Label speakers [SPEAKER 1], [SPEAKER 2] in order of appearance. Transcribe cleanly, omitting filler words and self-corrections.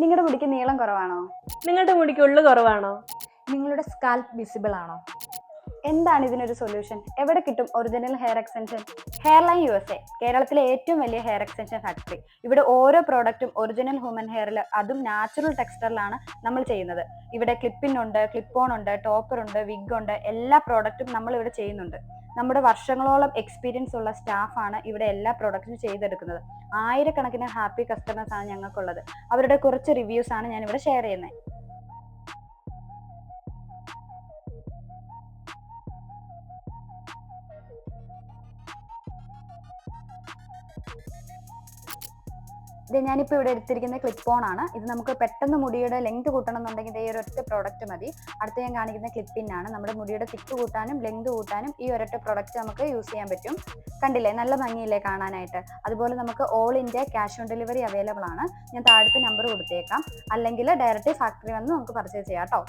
[SPEAKER 1] നിങ്ങളുടെ മുടിക്ക് നീളം കുറവാണോ?
[SPEAKER 2] നിങ്ങളുടെ മുടിക്ക് ഉള്ളു കുറവാണോ?
[SPEAKER 3] നിങ്ങളുടെ സ്കാൽപ്പ് വിസിബിൾ ആണോ?
[SPEAKER 1] എന്താണ് ഇതിനൊരു സൊല്യൂഷൻ? എവിടെ കിട്ടും original hair extension? Hairline USA, കേരളത്തിലെ ഏറ്റവും വലിയ ഹെയർ എക്സ്റ്റൻഷൻ ഫാക്ടറി. ഇവിടെ ഓരോ പ്രോഡക്റ്റും ഒറിജിനൽ ഹ്യൂമൻ ഹെയറിൽ, അതും നാച്ചുറൽ ടെക്സ്ചറിലാണ് നമ്മൾ ചെയ്യുന്നത്. ഇവിടെ ക്ലിപ്പിൻ ഉണ്ട്, ക്ലിപ്പ് ഓൺ ഉണ്ട്, ടോപ്പർ ഉണ്ട്, വിഗ് ഉണ്ട്, എല്ലാ പ്രോഡക്റ്റും നമ്മൾ ഇവിടെ ചെയ്യുന്നുണ്ട്. നമ്മുടെ വർഷങ്ങളോളം എക്സ്പീരിയൻസ് ഉള്ള സ്റ്റാഫാണ് ഇവിടെ എല്ലാ പ്രോഡക്റ്റും ചെയ്തെടുക്കുന്നത്. ആയിരക്കണക്കിന് ഹാപ്പി കസ്റ്റമേഴ്സ് ആണ് ഞങ്ങൾക്കുള്ളത്. അവരുടെ കുറച്ച് റിവ്യൂസ് ആണ് ഞാൻ ഇവിടെ ഷെയർ ചെയ്യുന്നത്. ഇത് ഞാനിപ്പോൾ ഇവിടെ എടുത്തിരിക്കുന്ന ക്ലിപ്പ് ഓൺ ആണ്. ഇത് നമുക്ക് പെട്ടെന്ന് മുടിയുടെ ലെങ്ത് കൂട്ടണം എന്നുണ്ടെങ്കിൽ ഈ ഒരൊറ്റ പ്രോഡക്റ്റ് മതി. അടുത്ത് ഞാൻ കാണിക്കുന്ന ക്ലിപ്പിൻ ആണ്. നമ്മുടെ മുടിയുടെ തിക്ക് കൂട്ടാനും ലെങ്ത് കൂട്ടാനും ഈ ഒരൊറ്റ പ്രോഡക്റ്റ് നമുക്ക് യൂസ് ചെയ്യാൻ പറ്റും. കണ്ടില്ലേ, നല്ല ഭംഗിയില്ലേ കാണാനായിട്ട്? അതുപോലെ നമുക്ക് all India cash on delivery available ആണ്. ഞാൻ താഴത്തെ നമ്പർ കൊടുത്തേക്കാം, അല്ലെങ്കിൽ ഡയറക്റ്റ് ഫാക്ടറി വന്ന് നമുക്ക് പർച്ചേസ് ചെയ്യാം കേട്ടോ.